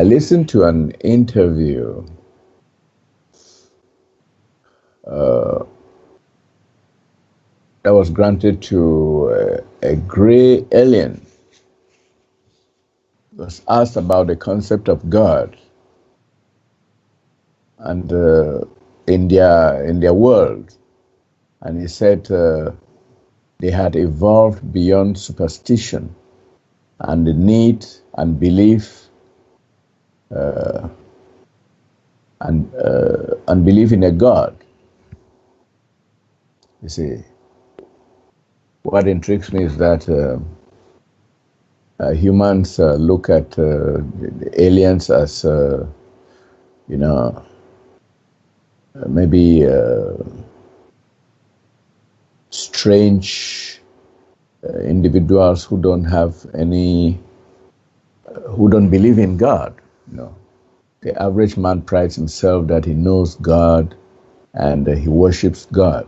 listened to an interview that was granted to a gray alien. Was asked about the concept of God and in their world, and he said they had evolved beyond superstition and the need and belief and belief in a God. You see, what intrigues me is that humans look at the aliens as, maybe strange individuals who don't have who don't believe in God. The average man prides himself that he knows God and he worships God.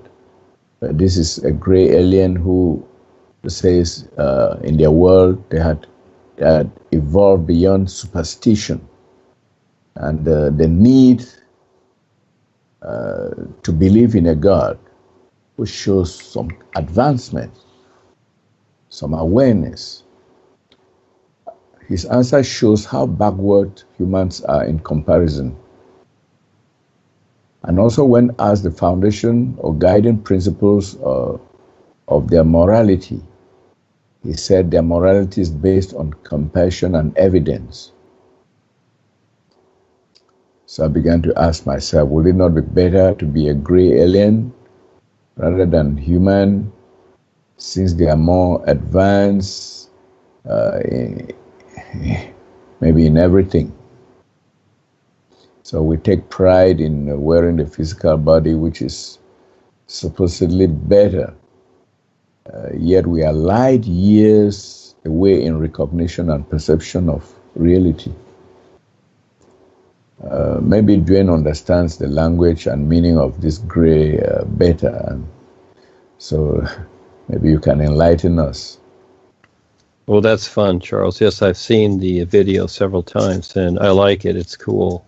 This is a gray alien who says in their world they had evolved beyond superstition and the need to believe in a God who shows some advancement, some awareness. His answer shows how backward humans are in comparison. And also when asked the foundation or guiding principles of their morality, he said their morality is based on compassion and evidence. So I began to ask myself, would it not be better to be a gray alien rather than human, since they are more advanced, maybe in everything? So we take pride in wearing the physical body, which is supposedly better. Yet we are light years away in recognition and perception of reality. Maybe Duane understands the language and meaning of this gray better, and so maybe you can enlighten us. Well, that's fun, Charles. Yes, I've seen the video several times, and I like it. It's cool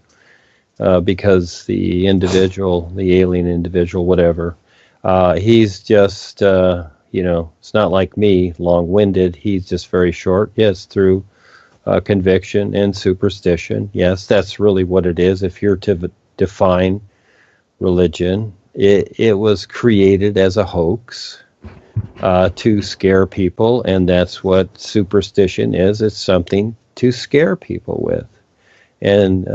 because the individual, the alien individual, whatever, he's just, it's not like me, long-winded. He's just very short. Yes, through conviction and superstition. Yes, that's really what it is. If you're to define religion, it was created as a hoax to scare people, and that's what superstition is. It's something to scare people with. And,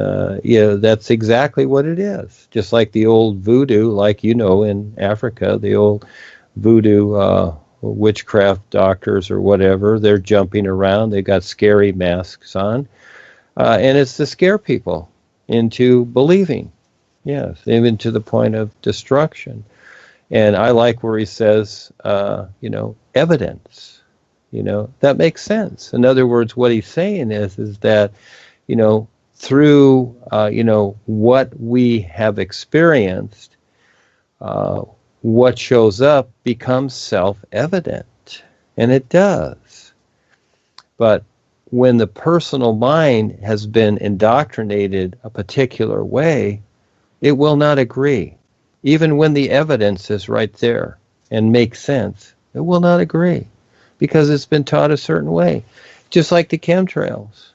that's exactly what it is. Just like the old voodoo, like, in Africa, the old voodoo witchcraft doctors or whatever, they're jumping around, they got scary masks on, and it's to scare people into believing, yes, even to the point of destruction. And I like where he says, evidence, that makes sense. In other words, what he's saying is that, through, what we have experienced, what shows up becomes self-evident, and it does. But when the personal mind has been indoctrinated a particular way, it will not agree. Even when the evidence is right there and makes sense, it will not agree because it's been taught a certain way. Just like the chemtrails.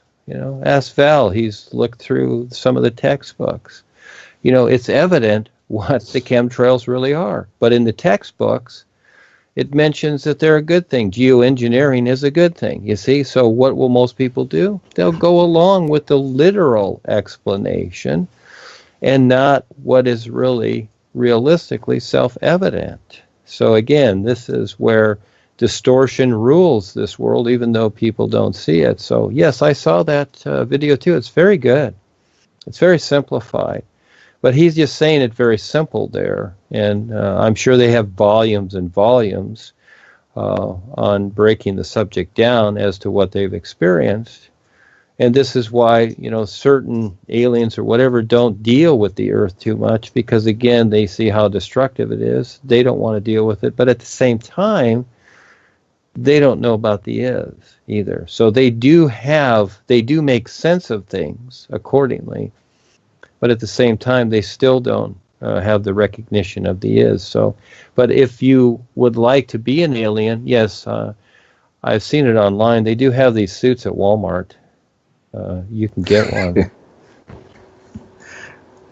Ask Val, he's looked through some of the textbooks. It's evident what the chemtrails really are. But in the textbooks, it mentions that they're a good thing. Geoengineering is a good thing, you see? So what will most people do? They'll go along with the literal explanation and not what is really realistically self-evident. So again, this is where distortion rules this world, even though people don't see it. So yes, I saw that video too. It's very good. It's very simplified. But he's just saying it very simple there. And I'm sure they have volumes and volumes on breaking the subject down as to what they've experienced. And this is why, certain aliens or whatever don't deal with the earth too much because, again, they see how destructive it is. They don't want to deal with it. But at the same time, they don't know about the is either. So they do make sense of things accordingly, but at the same time, they still don't have the recognition of the is. So, but if you would like to be an alien, yes, I've seen it online. They do have these suits at Walmart. You can get one.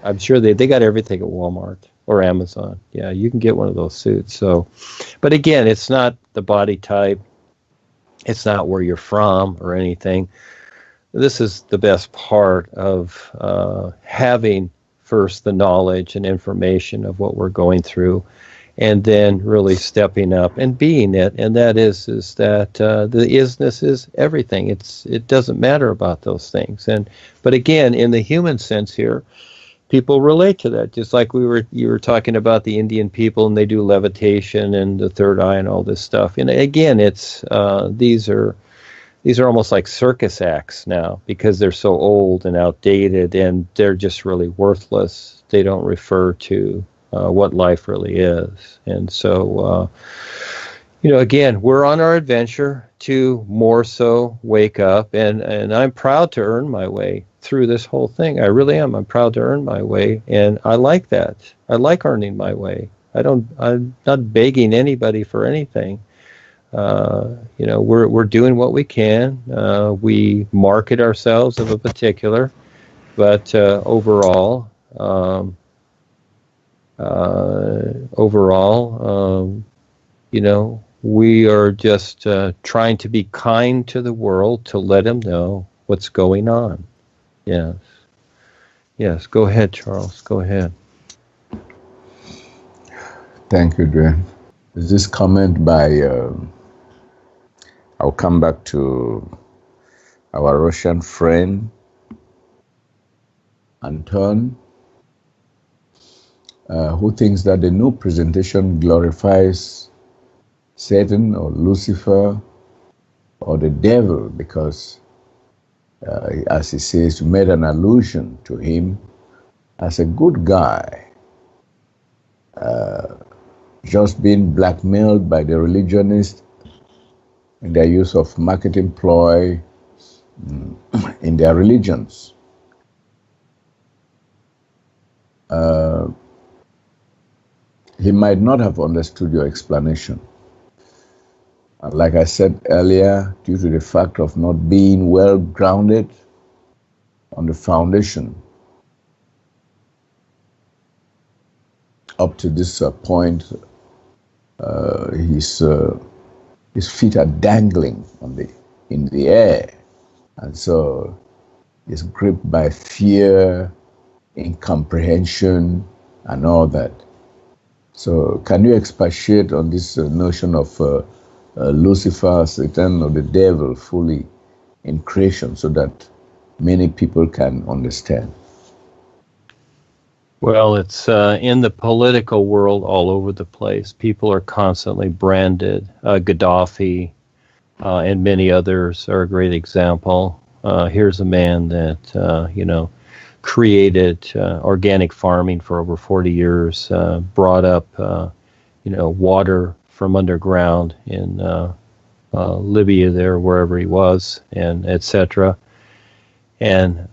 I'm sure they got everything at Walmart or Amazon. Yeah, you can get one of those suits. So, but again, it's not the body type. It's not where you're from or anything. This is the best part of having first the knowledge and information of what we're going through, and then really stepping up and being it. And that is that the isness is everything. It doesn't matter about those things. But again, in the human sense here, people relate to that, just like you were talking about the Indian people, and they do levitation and the third eye and all this stuff. And again, it's these are almost like circus acts now, because they're so old and outdated, and they're just really worthless. They don't refer to what life really is. And so, again, we're on our adventure to more so wake up, and I'm proud to earn my way through this whole thing. I really am. I'm proud to earn my way, and I like that. I like earning my way. I'm not begging anybody for anything. We're doing what we can. We market ourselves of a particular, but overall, we are just trying to be kind to the world, to let them know what's going on. Yes. Go ahead, Charles. Go ahead. Thank you, Duane. This comment by, I'll come back to our Russian friend, Anton, who thinks that the new presentation glorifies Satan or Lucifer or the devil because, as he says, you made an allusion to him as a good guy, just being blackmailed by the religionists in their use of marketing ploy in their religions. He might not have understood your explanation. Like I said earlier, due to the fact of not being well grounded on the foundation, up to this point, his feet are dangling in the air, and so he's gripped by fear, incomprehension, and all that. So, can you expatiate on this notion of Lucifer, Satan, or the devil fully in creation, so that many people can understand? Well, it's in the political world all over the place. People are constantly branded. Gaddafi and many others are a great example. Here's a man that, created organic farming for over 40 years, brought up, water from underground in Libya there, wherever he was, and etc. And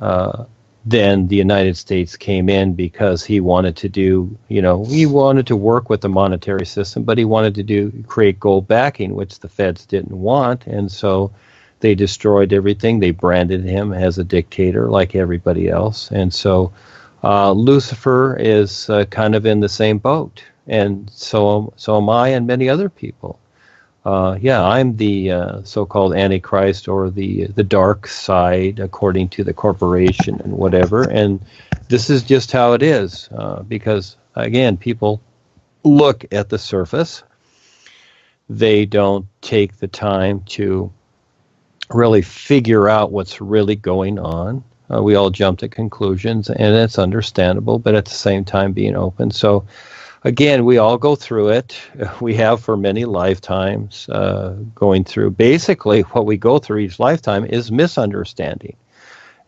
then the United States came in because he wanted to do, he wanted to work with the monetary system, but he wanted to create gold backing, which the feds didn't want. And so they destroyed everything. They branded him as a dictator like everybody else. And so Lucifer is kind of in the same boat. And so am I and many other people. I'm the so-called Antichrist, or the dark side, according to the corporation and whatever. And this is just how it is, because, again, people look at the surface. They don't take the time to really figure out what's really going on. We all jump to conclusions, and it's understandable, but at the same time being open. So, again, we all go through it. We have for many lifetimes, going through. Basically, what we go through each lifetime is misunderstanding.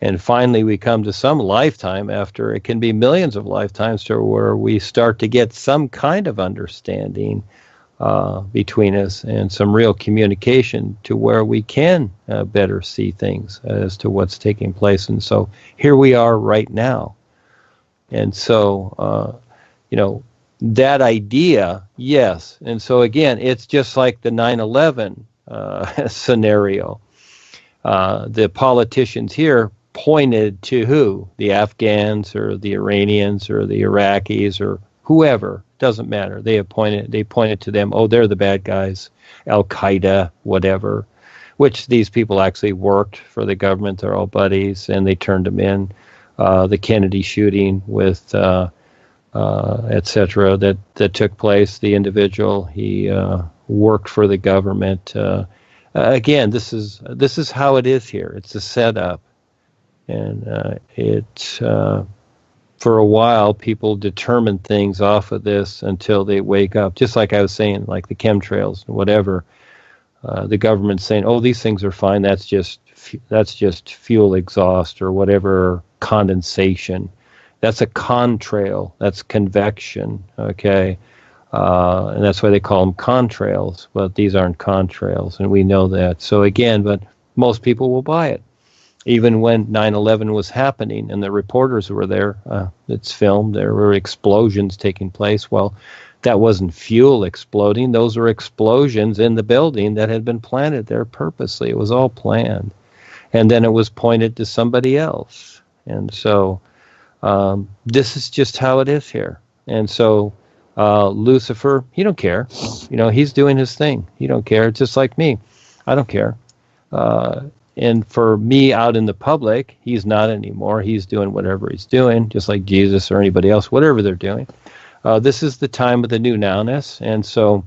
And finally, we come to some lifetime, after it can be millions of lifetimes, to where we start to get some kind of understanding between us, and some real communication to where we can better see things as to what's taking place. And so here we are right now. And so, that idea, yes. And so again, it's just like the 9/11 scenario. The politicians here pointed to who? The Afghans or the Iranians or the Iraqis or whoever. Doesn't matter. They pointed to them. Oh, they're the bad guys. Al Qaeda, whatever. Which these people actually worked for the government. They're all buddies, and they turned them in. The Kennedy shooting with etc. that took place. The individual, he worked for the government. Again, this is how it is here. It's a setup, and for a while, people determine things off of this until they wake up. Just like I was saying, like the chemtrails, whatever. The government's saying, "Oh, these things are fine. That's just fuel exhaust or whatever, condensation. That's a contrail. That's convection." Okay, and that's why they call them contrails. But these aren't contrails, and we know that. So again, but most people will buy it. Even when 9/11 was happening and the reporters were there, it's filmed, there were explosions taking place. Well, that wasn't fuel exploding. Those were explosions in the building that had been planted there purposely. It was all planned. And then it was pointed to somebody else. And so this is just how it is here. And so Lucifer, he don't care. He's doing his thing. He don't care. It's just like me. I don't care. And for me out in the public, he's not anymore. He's doing whatever he's doing, just like Jesus or anybody else, whatever they're doing. This is the time of the new nowness, and so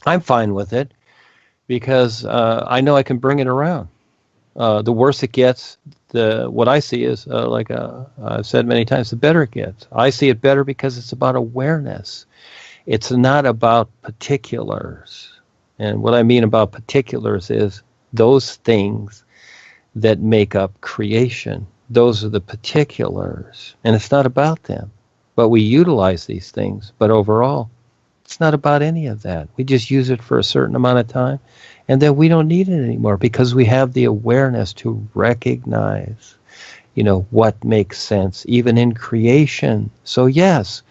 I'm fine with it because I know I can bring it around. The worse it gets, what I see is, like I've said many times, the better it gets. I see it better because it's about awareness. It's not about particulars. And what I mean about particulars is those things that make up creation. Those are the particulars. And it's not about them. But we utilize these things. But overall, it's not about any of that. We just use it for a certain amount of time. And then we don't need it anymore because we have the awareness to recognize, what makes sense, even in creation. So yes,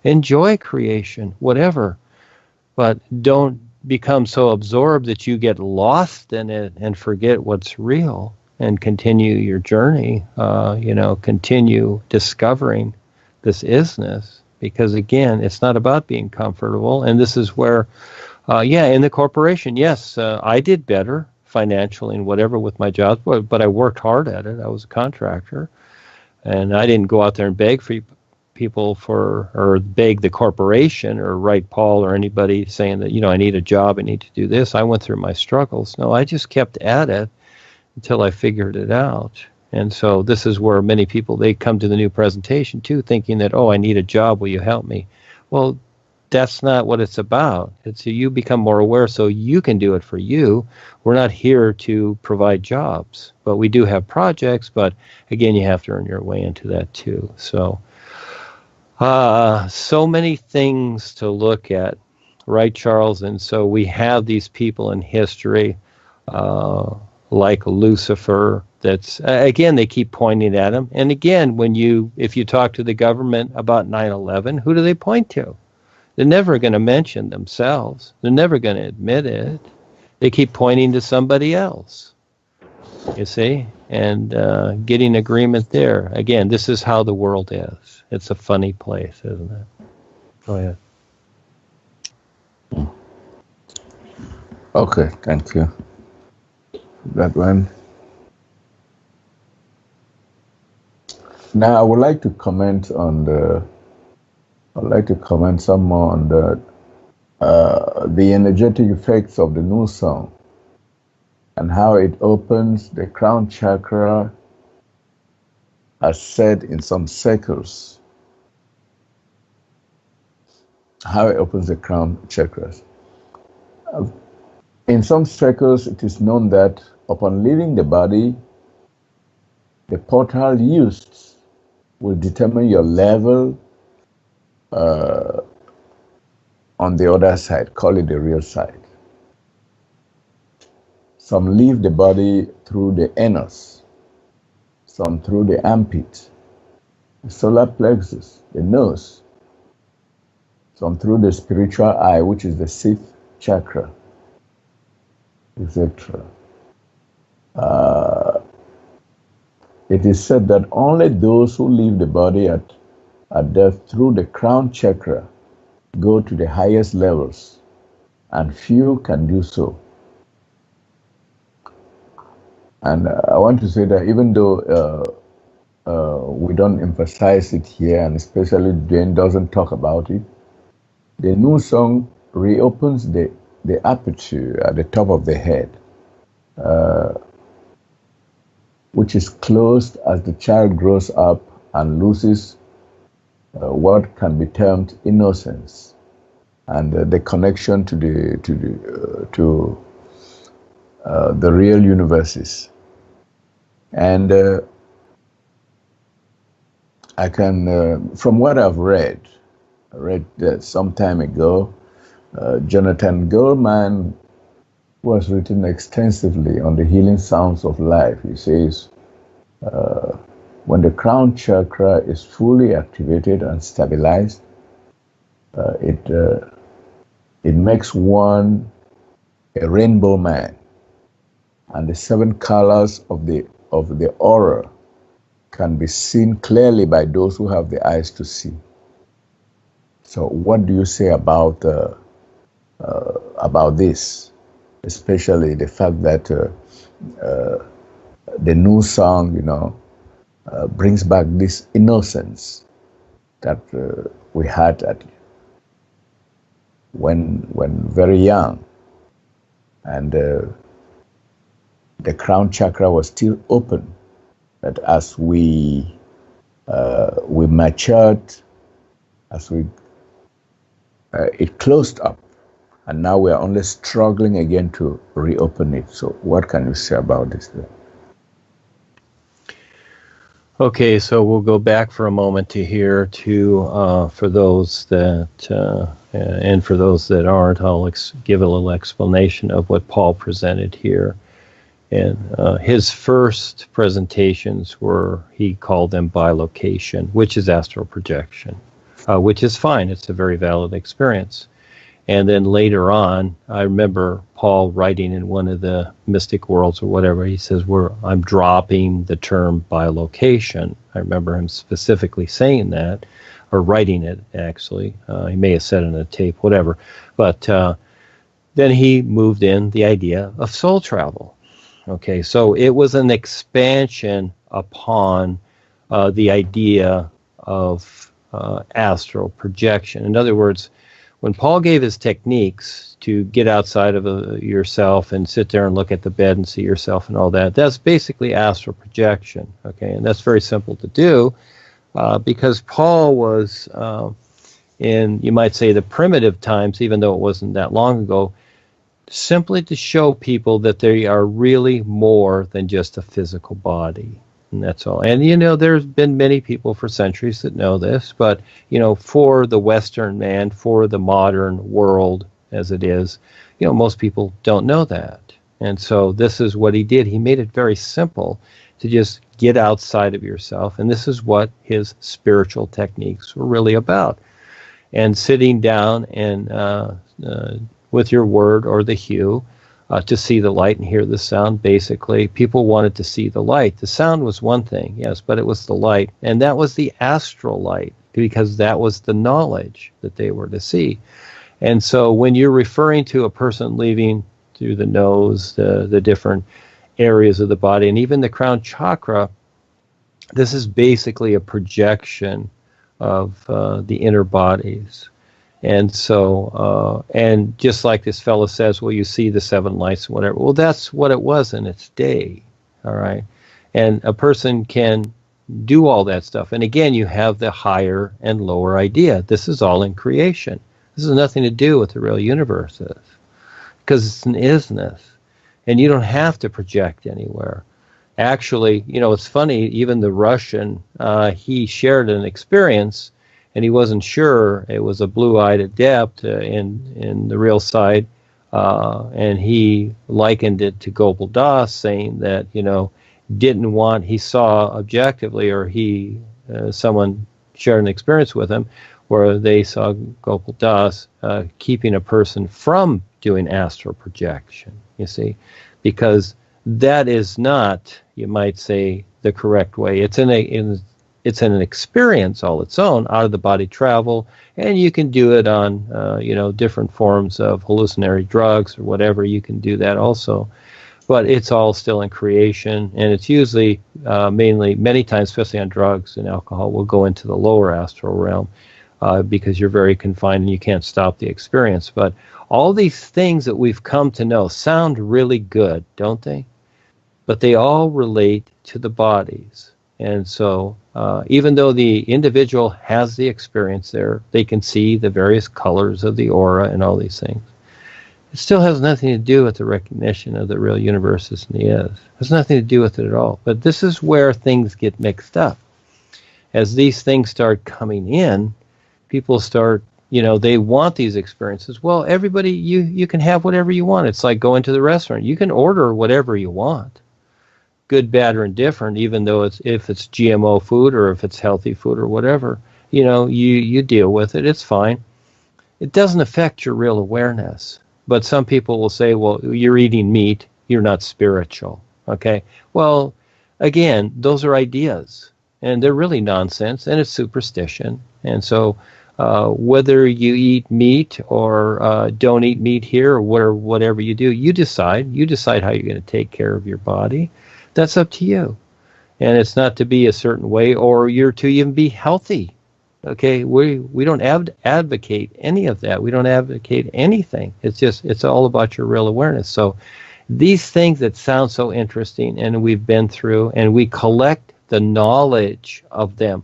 enjoy creation, whatever. But don't become so absorbed that you get lost in it and forget what's real and continue your journey, continue discovering this isness, because again, it's not about being comfortable. And this is where, in the corporation, yes, I did better financially and whatever with my job, but I worked hard at it. I was a contractor, and I didn't go out there and beg for people or beg the corporation or write Paul or anybody saying that, I need a job, I need to do this. I went through my struggles. No, I just kept at it until I figured it out. And so this is where many people, they come to the new presentation too, thinking that, I need a job, will you help me? Well, that's not what it's about. It's you become more aware so you can do it for you. We're not here to provide jobs, but we do have projects. But again, you have to earn your way into that too. So so many things to look at, right, Charles? And so we have these people in history, like Lucifer, that's, again, they keep pointing at him. And again, if you talk to the government about 9/11, who do they point to? They're never going to mention themselves. They're never going to admit it. They keep pointing to somebody else, you see, and getting agreement there. Again, this is how the world is. It's a funny place, isn't it? Go ahead. Okay, thank you. That one. Now, I would like to comment some more on the energetic effects of the new song and how it opens the crown chakra, as said in some circles. How it opens the crown chakras. In some circles, it is known that upon leaving the body, the portal used will determine your level on the other side, call it the real side. Some leave the body through the anus, some through the armpit, the solar plexus, the nose, some through the spiritual eye, which is the sixth chakra, etc. It is said that only those who leave the body at death through the crown chakra go to the highest levels, and few can do so. And I want to say that even though we don't emphasize it here, and especially Duane doesn't talk about it, the new song reopens the aperture at the top of the head, which is closed as the child grows up and loses what can be termed innocence and the connection to the real universes. And I can, from what I've read some time ago, Jonathan Goldman, who has written extensively on the healing sounds of life, he says, when the crown chakra is fully activated and stabilized, it makes one a rainbow man, and the 7 colors of the aura can be seen clearly by those who have the eyes to see. So, what do you say about this, especially the fact that the new song, brings back this innocence that we had when very young, and the crown chakra was still open. That as we matured, it closed up, and now we are only struggling again to reopen it. So, what can you say about this? Okay, so we'll go back for a moment to here for those that and for those that aren't, I'll give a little explanation of what Paul presented here. And his first presentations were, he called them bilocation, which is astral projection, which is fine. It's a very valid experience. And then later on, I remember Paul writing in one of the mystic worlds or whatever, he says, I'm dropping the term bilocation. I remember him specifically saying that, or writing it, actually. He may have said it in a tape, whatever. But then he moved in the idea of soul travel. Okay, so it was an expansion upon the idea of astral projection. In other words, when Paul gave his techniques to get outside of yourself and sit there and look at the bed and see yourself and all that, that's basically astral projection. Okay, and that's very simple to do because Paul was in, you might say, the primitive times, even though it wasn't that long ago, simply to show people that they are really more than just a physical body. And that's all. And, there's been many people for centuries that know this, but, for the Western man, for the modern world as it is, most people don't know that. And so this is what he did. He made it very simple to just get outside of yourself. And this is what his spiritual techniques were really about. And sitting down and with your word or the hue, to see the light and hear the sound. Basically, people wanted to see the light. The sound was one thing, yes, but it was the light. And that was the astral light, because that was the knowledge that they were to see. And so when you're referring to a person leaving through the nose, the different areas of the body, and even the crown chakra, this is basically a projection of the inner bodies. And so, and just like this fellow says, well, you see the 7 lights and whatever. Well, that's what it was in its day, all right? And a person can do all that stuff. And again, you have the higher and lower idea. This is all in creation. This has nothing to do with the real universe, because it's an isness. And you don't have to project anywhere. Actually, it's funny, even the Russian, he shared an experience. and he wasn't sure it was a blue-eyed adept in the real side, and he likened it to Gopal Das, saying that, he saw objectively, or someone shared an experience with him where they saw Gopal Das keeping a person from doing astral projection, you see, because that is not, you might say, the correct way. It's in an experience all its own, out of the body travel, and you can do it on different forms of hallucinatory drugs or whatever. You can do that also, but it's all still in creation, and it's usually many times, especially on drugs and alcohol, will go into the lower astral realm because you're very confined and you can't stop the experience. But all these things that we've come to know sound really good, don't they? But they all relate to the bodies. And so even though the individual has the experience there, they can see the various colors of the aura and all these things. It still has nothing to do with the recognition of the real universe as it is. It has nothing to do with it at all. But this is where things get mixed up. As these things start coming in, people start, they want these experiences. Well, everybody, you can have whatever you want. It's like going to the restaurant. You can order whatever you want, good, bad, or indifferent, even though if it's GMO food or if it's healthy food or whatever, you deal with it. It's fine. It doesn't affect your real awareness. But some people will say, well, you're eating meat, you're not spiritual. Okay? Well, again, those are ideas, and they're really nonsense, and it's superstition. And so whether you eat meat or don't eat meat here, or whatever you do, you decide. You decide how you're going to take care of your body. That's up to you. And it's not to be a certain way, or you're to even be healthy. Okay, we don't advocate any of that. We don't advocate anything. It's all about your real awareness. So these things that sound so interesting, and we've been through, and we collect the knowledge of them,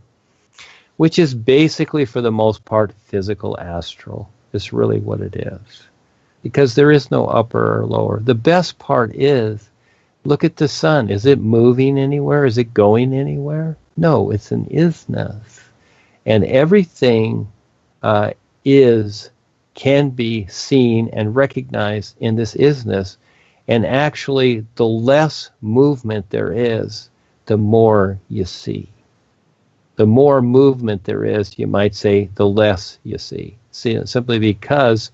which is basically, for the most part, physical astral. Is really what it is, because there is no upper or lower. The best part is, look at the sun. Is it moving anywhere? Is it going anywhere? No, it's an isness. And everything can be seen and recognized in this isness. And actually, the less movement there is, the more you see. The more movement there is, you might say, the less you see. Simply because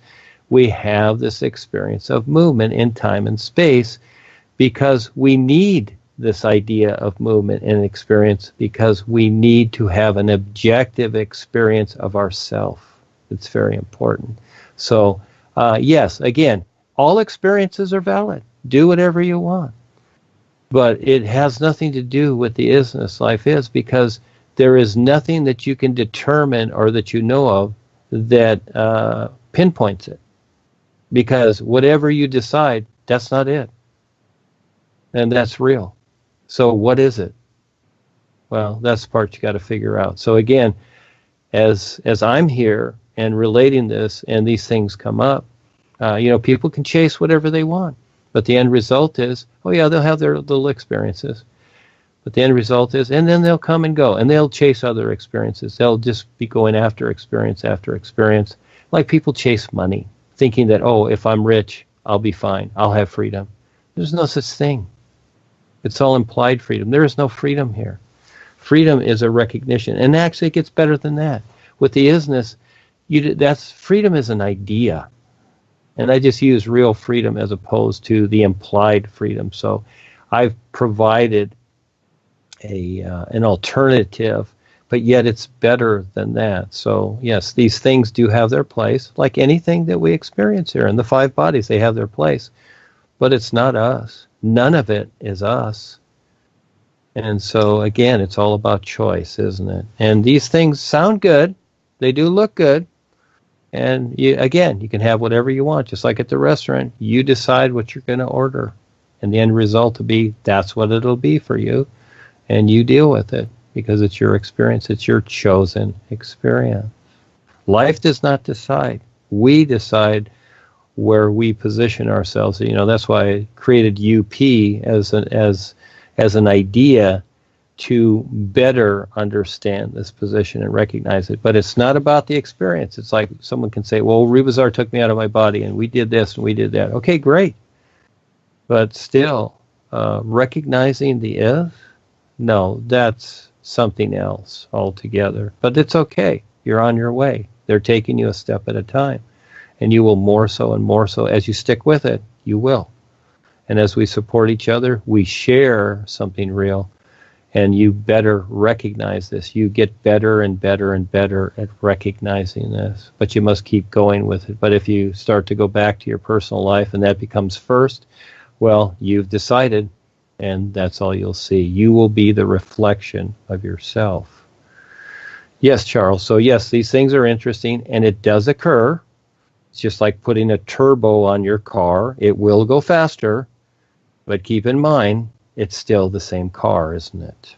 we have this experience of movement in time and space, because we need this idea of movement and experience, because we need to have an objective experience of ourself. It's very important. So, yes, again, all experiences are valid. Do whatever you want. But it has nothing to do with the isness life is, because there is nothing that you can determine or that you know of that pinpoints it. Because whatever you decide, that's not it. And that's real. So what is it? Well, that's the part you got to figure out. So again, as I'm here and relating this, and these things come up, people can chase whatever they want, but the end result is, oh yeah, they'll have their little experiences, but the end result is, and then they'll come and go, and they'll chase other experiences. They'll just be going after experience, like people chase money, thinking that, oh, if I'm rich, I'll be fine, I'll have freedom. There's no such thing. It's all implied freedom. There is no freedom here. Freedom is a recognition, and actually it gets better than that. With the isness, freedom is an idea, and I just use real freedom as opposed to the implied freedom. So I've provided an alternative, but yet it's better than that. So yes, these things do have their place, like anything that we experience here in the five bodies. They have their place, but it's not us. None of it is us. And so, again, it's all about choice, isn't it? And these things sound good. They do look good. And, you can have whatever you want, just like at the restaurant. You decide what you're going to order. And the end result will be, that's what it'll be for you. And you deal with it, because it's your experience. It's your chosen experience. Life does not decide. We decide where we position ourselves. That's why I created UP as an idea to better understand this position and recognize it. But it's not about the experience. It's like someone can say, well, Rebazar took me out of my body and we did this and we did that. Okay, great. But still, recognizing the if, no, that's something else altogether. But it's okay. You're on your way. They're taking you a step at a time. And you will more so and more so. As you stick with it, you will. And as we support each other, we share something real. And you better recognize this. You get better and better and better at recognizing this. But you must keep going with it. But if you start to go back to your personal life and that becomes first, well, you've decided, and that's all you'll see. You will be the reflection of yourself. Yes, Charles. So yes, these things are interesting, and it does occur. It's just like putting a turbo on your car. It will go faster, but keep in mind, it's still the same car, isn't it?